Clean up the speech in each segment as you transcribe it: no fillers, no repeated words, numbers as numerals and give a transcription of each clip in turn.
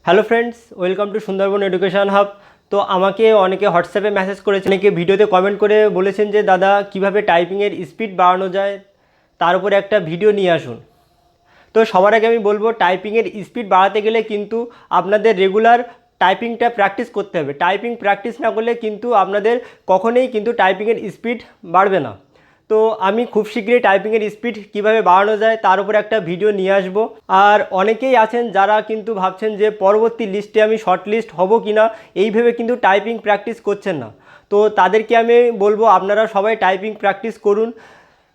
Hello friends, welcome to Sundarban education hub. তো আমাকে অনেকে হোয়াটসঅ্যাপে মেসেজ করেছেন, অনেকে ভিডিওতে কমেন্ট করে বলেছেন যে দাদা কিভাবে টাইপিংয়ের স্পিড বাড়ানো যায় তার উপরে একটা ভিডিও নিয়ে আসুন। তো সবার আগে আমি বলবো, টাইপিংয়ের স্পিড বাড়াতে গেলে কিন্তু আপনাদের রেগুলার টাইপিংটা প্র্যাকটিস করতে হবে। টাইপিং প্র্যাকটিস না করলে কিন্তু আপনাদের কখনোই কিন্তু টাইপিংয়ের স্পিড বাড়বে না। তো আমি খুব শীঘ্রই টাইপিংয়ের স্পিড কিভাবে বাড়ানো যায় তার উপরে একটা ভিডিও নিয়ে আসব। আর অনেকেই আছেন যারা কিন্তু ভাবছেন যে পরবর্তী লিস্টে আমি শর্ট লিস্ট হব কি না, এই ভেবে কিন্তু টাইপিং প্র্যাকটিস করছেন না। তো তাদেরকে আমি বলবো, আপনারা সবাই টাইপিং প্র্যাকটিস করুন।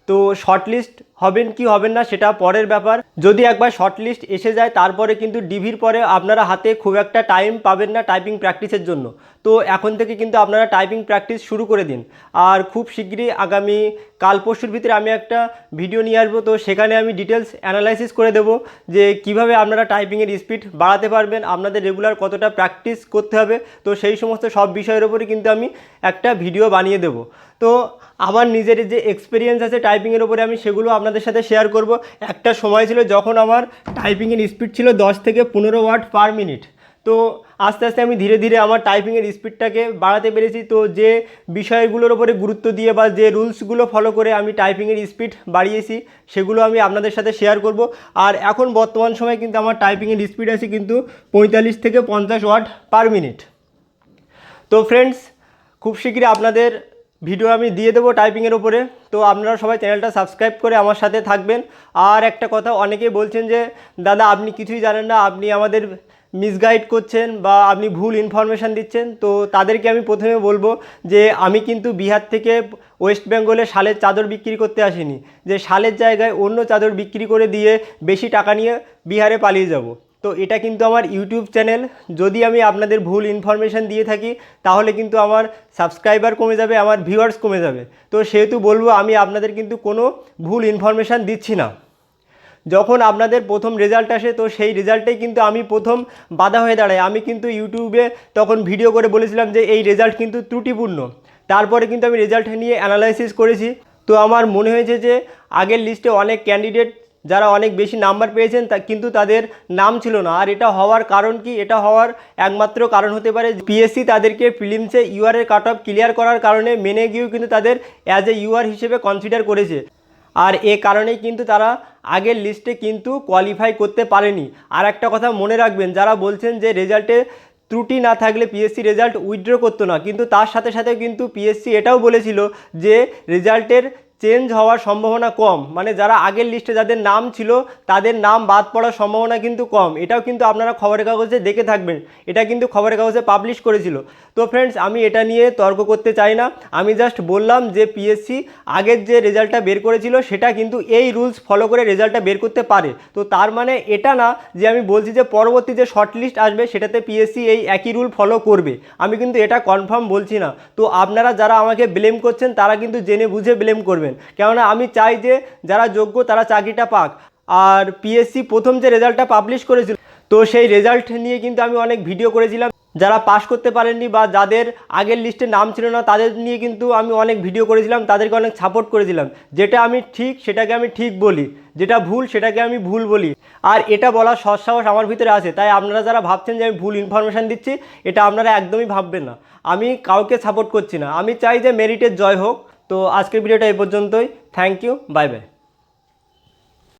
তো শর্ট লিস্ট হবেন কি হবেন না সেটা পরের ব্যাপার। যদি একবার শর্ট লিস্ট এসে যায় তারপরে কিন্তু ডিভির পরে আপনারা হাতে খুব একটা টাইম পাবেন না টাইপিং প্র্যাকটিসের জন্য। তো এখন থেকে কিন্তু আপনারা টাইপিং প্র্যাকটিস শুরু করে দিন। আর খুব শীঘ্রই আগামী কাল পরশুর ভিতরে আমি একটা ভিডিও নিয়ে আসবো। তো সেখানে আমি ডিটেলস অ্যানালাইসিস করে দেবো যে কিভাবে আপনারা টাইপিংয়ের স্পিড বাড়াতে পারবেন, আপনাদের রেগুলার কতটা প্র্যাকটিস করতে হবে। তো সেই সমস্ত সব বিষয়ের উপরে কিন্তু আমি একটা ভিডিও বানিয়ে দেবো। তো আমার নিজের যে এক্সপিরিয়েন্স আছে টাইপিংয়ের ওপরে, আমি সেগুলো আপনাদের সাথে শেয়ার করব। একটা সময় ছিল যখন আমার টাইপিংয়ের স্পিড ছিল 10 থেকে 15 ওয়ার্ড পার মিনিট। তো আস্তে আস্তে আমি ধীরে ধীরে আমার টাইপিংয়ের স্পিডটাকে বাড়াতে পেরেছি। তো যে বিষয়গুলোর ওপরে গুরুত্ব দিয়ে বা যে রুলসগুলো ফলো করে আমি টাইপিংয়ের স্পিড বাড়িয়েছি সেগুলো আমি আপনাদের সাথে শেয়ার করব। আর এখন বর্তমান সময়ে কিন্তু আমার টাইপিংয়ের স্পিড আছে কিন্তু 45 থেকে 50 ওয়ার্ড পার মিনিট। তো ফ্রেন্ডস, খুব শীঘ্রই আপনাদের ভিডিও আমি দিয়ে দেবো টাইপিংয়ের ওপরে। তো আপনারা সবাই চ্যানেলটা সাবস্ক্রাইব করে আমার সাথে থাকবেন। আর একটা কথা, অনেকেই বলছেন যে দাদা আপনি কিছুই জানেন না, আপনি আমাদের মিসগাইড করছেন বা আপনি ভুল ইনফরমেশান দিচ্ছেন। তো তাদেরকে আমি প্রথমে বলবো যে আমি কিন্তু বিহার থেকে ওয়েস্ট বেঙ্গলে শালের চাদর বিক্রি করতে আসিনি, যে শালের জায়গায় অন্য চাদর বিক্রি করে দিয়ে বেশি টাকা নিয়ে বিহারে পালিয়ে যাব। তো এটা কিন্তু আমার ইউটিউব চ্যানেল। যদি আমি আপনাদের ভুল ইনফরমেশান দিয়ে থাকি তাহলে কিন্তু আমার সাবস্ক্রাইবার কমে যাবে, আমার ভিউয়ার্স কমে যাবে। তো সেহেতু বলবো, আমি আপনাদের কিন্তু কোনো ভুল ইনফরমেশান দিচ্ছি না। যখন আপনাদের প্রথম রেজাল্ট আসে তো সেই রেজাল্টেই কিন্তু আমি প্রথম বাধা হয়ে দাঁড়াই। আমি কিন্তু ইউটিউবে তখন ভিডিও করে বলেছিলাম যে এই রেজাল্ট কিন্তু ত্রুটিপূর্ণ। তারপরে কিন্তু আমি রেজাল্ট নিয়ে অ্যানালাইসিস করেছি। তো আমার মনে হয়েছে যে আগের লিস্টে অনেক ক্যান্ডিডেট যারা অনেক বেশি নাম্বার পেয়েছেন কিন্তু তাদের নাম ছিল না। আর এটা হওয়ার কারণ কি? এটা হওয়ার একমাত্র কারণ হতে পারে পিএসসি তাদেরকে প্রিলিমসে ইউআরের কাট অফ ক্লিয়ার করার কারণে মেনে গিয়েও কিন্তু তাদের অ্যাজ এ ইউআর হিসেবে কনসিডার করেছে। আর এ কারণেই কিন্তু তারা আগের লিস্টে কিন্তু কোয়ালিফাই করতে পারেনি। আর একটা কথা মনে রাখবেন, যারা বলছেন যে রেজাল্টে ত্রুটি না থাকলে পিএসসি রেজাল্ট উইথড্র করতো না, কিন্তু তার সাথে সাথে কিন্তু পিএসসি এটাও বলেছিল যে রেজাল্টের চেঞ্জ হওয়ার সম্ভাবনা কম, মানে যারা আগের লিস্টে যাদের নাম ছিল তাদের নাম বাদ পড়ার সম্ভাবনা কিন্তু কম। এটাও কিন্তু আপনারা খবরের কাগজে দেখে থাকবেন, এটা কিন্তু খবরের কাগজে পাবলিশ করেছিল। তো ফ্রেন্ডস, আমি এটা নিয়ে তর্ক করতে চাই না, আমি জাস্ট বললাম যে পিএসসি আগের যে রেজাল্টটা বের করেছিল সেটা কিন্তু এই রুলস ফলো করে রেজাল্টটা বের করতে পারে। তো তার মানে এটা না যে আমি বলছি যে পরবর্তী যে শর্ট লিস্ট আসবে সেটাতে পিএসসি এই একই রুল ফলো করবে, আমি কিন্তু এটা কনফার্ম বলছি না। তো আপনারা যারা আমাকে ব্লেম করছেন তারা কিন্তু জেনে বুঝে ব্লেম করবেন, কেননা আমি চাই যে যারা যোগ্য তারা চাকরিটা পাক। আর পিএসসি প্রথম যে রেজাল্টটা পাবলিশ করেছিল তো সেই রেজাল্ট নিয়ে কিন্তু আমি অনেক ভিডিও করেছিলাম। যারা পাস করতে পারেননি বা যাদের আগের লিস্টে নাম ছিল না তাদের নিয়ে কিন্তু আমি অনেক ভিডিও করেছিলাম, তাদেরকে অনেক সাপোর্ট করেছিলাম। যেটা আমি ঠিক সেটাকে আমি ঠিক বলি, যেটা ভুল সেটাকে আমি ভুল বলি। আর এটা বলার সৎসাহস আমার ভিতরে আছে। তাই আপনারা যারা ভাবছেন যে আমি ভুল ইনফরমেশান দিচ্ছি, এটা আপনারা একদমই ভাববেন না। আমি কাউকে সাপোর্ট করছি না, আমি চাই যে মেরিটের জয় হোক। তো আজকের ভিডিওটা এই পর্যন্তই। Thank you, bye by.